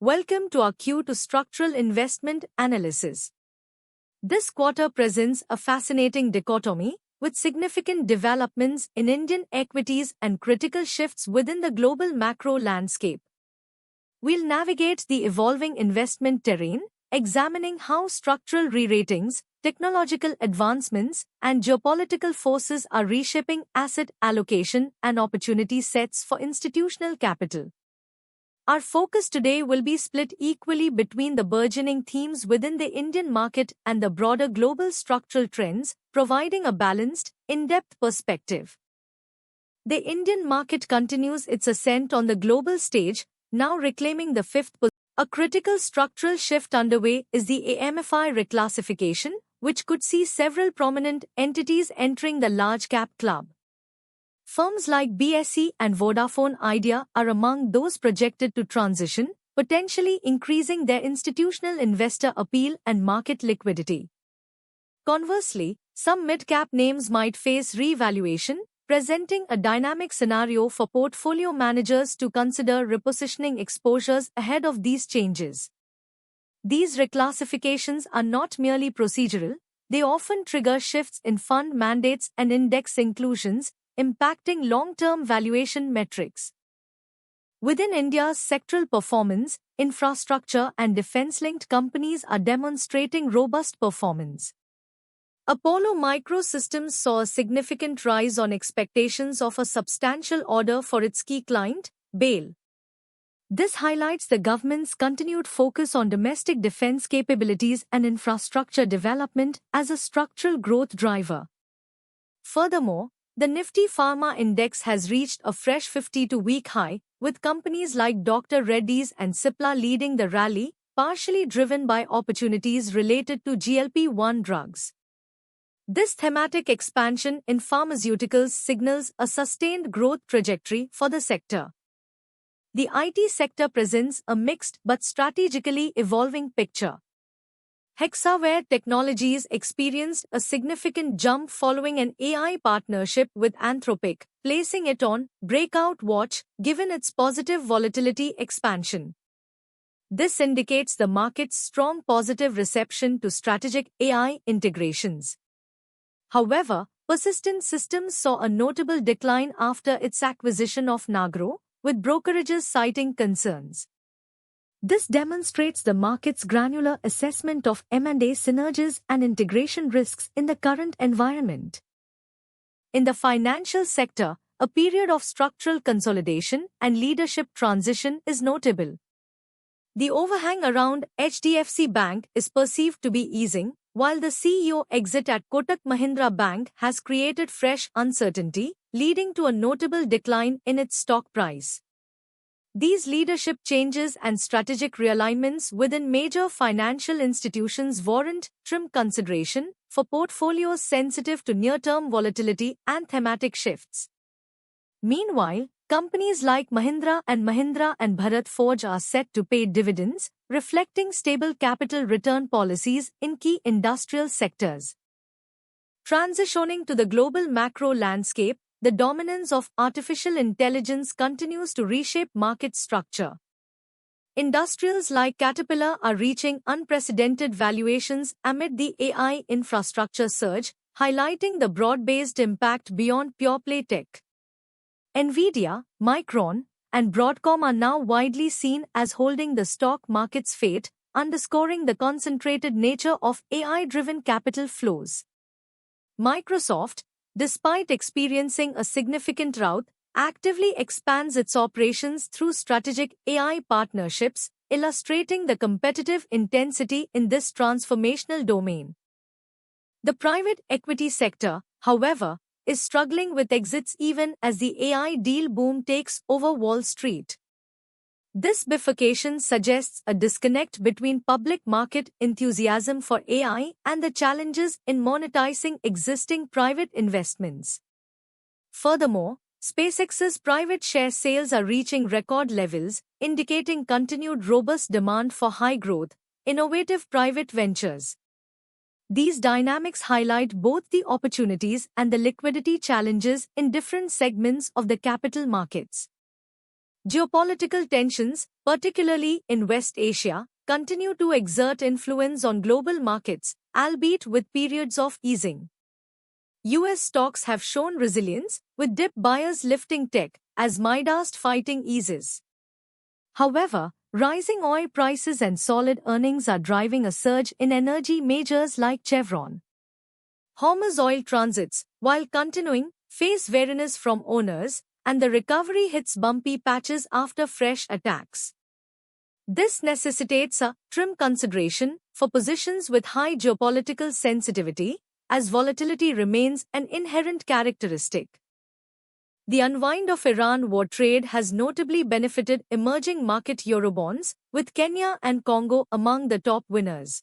Welcome to our Q to Structural Investment Analysis. This quarter presents a fascinating dichotomy, with significant developments in Indian equities and critical shifts within the global macro landscape. We'll navigate the evolving investment terrain, examining how structural re-ratings, technological advancements, and geopolitical forces are reshaping asset allocation and opportunity sets for institutional capital. Our focus today will be split equally between the burgeoning themes within the Indian market and the broader global structural trends, providing a balanced, in-depth perspective. The Indian market continues its ascent on the global stage, now reclaiming the fifth position. A critical structural shift underway is the AMFI reclassification, which could see several prominent entities entering the large-cap club. Firms like BSE and Vodafone Idea are among those projected to transition, potentially increasing their institutional investor appeal and market liquidity. Conversely, some mid-cap names might face revaluation, presenting a dynamic scenario for portfolio managers to consider repositioning exposures ahead of these changes. These reclassifications are not merely procedural, they often trigger shifts in fund mandates and index inclusions, impacting long-term valuation metrics. Within India's sectoral performance, infrastructure and defense-linked companies are demonstrating robust performance. Apollo Microsystems saw a significant rise on expectations of a substantial order for its key client, BHAL. This highlights the government's continued focus on domestic defense capabilities and infrastructure development as a structural growth driver. Furthermore, the Nifty Pharma Index has reached a fresh 52-week high, with companies like Dr. Reddy's and Cipla leading the rally, partially driven by opportunities related to GLP-1 drugs. This thematic expansion in pharmaceuticals signals a sustained growth trajectory for the sector. The IT sector presents a mixed but strategically evolving picture. Hexaware Technologies experienced a significant jump following an AI partnership with Anthropic, placing it on breakout watch given its positive volatility expansion. This indicates the market's strong positive reception to strategic AI integrations. However, Persistent Systems saw a notable decline after its acquisition of Nagro, with brokerages citing concerns. This demonstrates the market's granular assessment of M&A synergies and integration risks in the current environment. In the financial sector, a period of structural consolidation and leadership transition is notable. The overhang around HDFC Bank is perceived to be easing, while the CEO exit at Kotak Mahindra Bank has created fresh uncertainty, leading to a notable decline in its stock price. These leadership changes and strategic realignments within major financial institutions warrant trim consideration for portfolios sensitive to near-term volatility and thematic shifts. Meanwhile, companies like Mahindra & Bharat Forge are set to pay dividends, reflecting stable capital return policies in key industrial sectors. Transitioning to the global macro landscape, the dominance of artificial intelligence continues to reshape market structure. Industrials like Caterpillar are reaching unprecedented valuations amid the AI infrastructure surge, highlighting the broad-based impact beyond pure-play tech. Nvidia, Micron, and Broadcom are now widely seen as holding the stock market's fate, underscoring the concentrated nature of AI-driven capital flows. Microsoft, despite experiencing a significant rout, actively expands its operations through strategic AI partnerships, illustrating the competitive intensity in this transformational domain. The private equity sector, however, is struggling with exits even as the AI deal boom takes over Wall Street. This bifurcation suggests a disconnect between public market enthusiasm for AI and the challenges in monetizing existing private investments. Furthermore, SpaceX's private share sales are reaching record levels, indicating continued robust demand for high-growth, innovative private ventures. These dynamics highlight both the opportunities and the liquidity challenges in different segments of the capital markets. Geopolitical tensions, particularly in West Asia, continue to exert influence on global markets, albeit with periods of easing. US stocks have shown resilience, with dip buyers lifting tech as Midas fighting eases. However, rising oil prices and solid earnings are driving a surge in energy majors like Chevron. Hormuz oil transits, while continuing, face wariness from owners, and the recovery hits bumpy patches after fresh attacks. This necessitates a trim consideration for positions with high geopolitical sensitivity, as volatility remains an inherent characteristic. The unwind of Iran war trade has notably benefited emerging market Eurobonds, with Kenya and Congo among the top winners.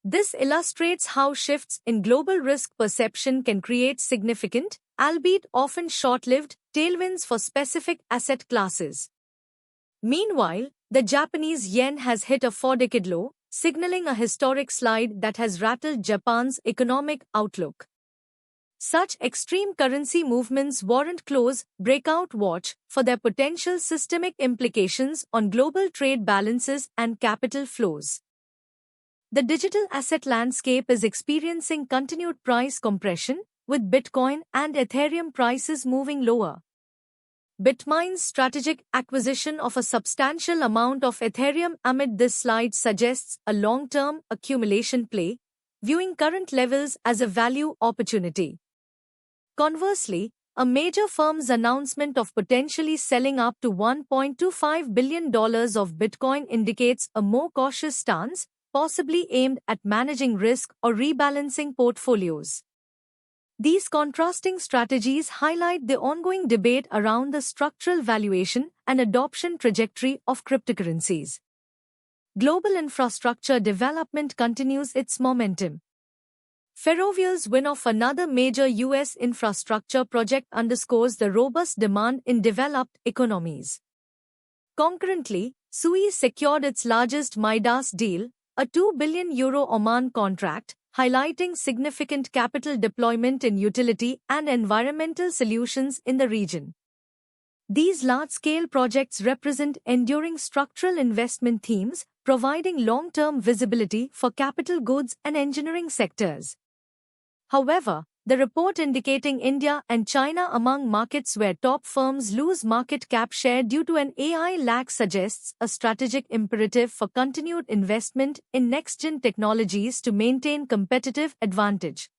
This illustrates how shifts in global risk perception can create significant, albeit often short-lived, tailwinds for specific asset classes. Meanwhile, the Japanese yen has hit a four-decade low, signaling a historic slide that has rattled Japan's economic outlook. Such extreme currency movements warrant close, breakout watch for their potential systemic implications on global trade balances and capital flows. The digital asset landscape is experiencing continued price compression, with Bitcoin and Ethereum prices moving lower. Bitmain's strategic acquisition of a substantial amount of Ethereum amid this slide suggests a long-term accumulation play, viewing current levels as a value opportunity. Conversely, a major firm's announcement of potentially selling up to $1.25 billion of Bitcoin indicates a more cautious stance, possibly aimed at managing risk or rebalancing portfolios. These contrasting strategies highlight the ongoing debate around the structural valuation and adoption trajectory of cryptocurrencies. Global infrastructure development continues its momentum. Ferrovial's win of another major U.S. infrastructure project underscores the robust demand in developed economies. Concurrently, Suez secured its largest Midas deal, a €2 billion Oman contract, highlighting significant capital deployment in utility and environmental solutions in the region. These large-scale projects represent enduring structural investment themes, providing long-term visibility for capital goods and engineering sectors. However, the report indicating India and China among markets where top firms lose market cap share due to an AI lag suggests a strategic imperative for continued investment in next-gen technologies to maintain competitive advantage.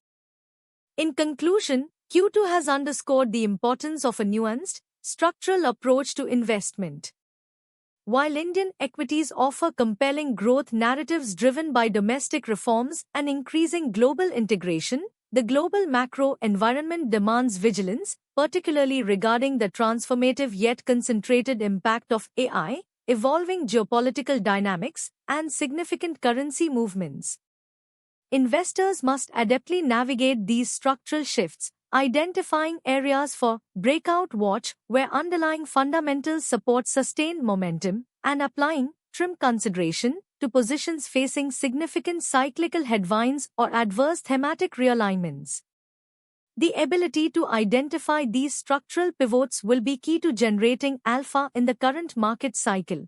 In conclusion, Q2 has underscored the importance of a nuanced, structural approach to investment. While Indian equities offer compelling growth narratives driven by domestic reforms and increasing global integration, the global macro environment demands vigilance, particularly regarding the transformative yet concentrated impact of AI, evolving geopolitical dynamics, and significant currency movements. Investors must adeptly navigate these structural shifts, identifying areas for breakout watch where underlying fundamentals support sustained momentum, and applying trim consideration to positions facing significant cyclical headwinds or adverse thematic realignments. The ability to identify these structural pivots will be key to generating alpha in the current market cycle.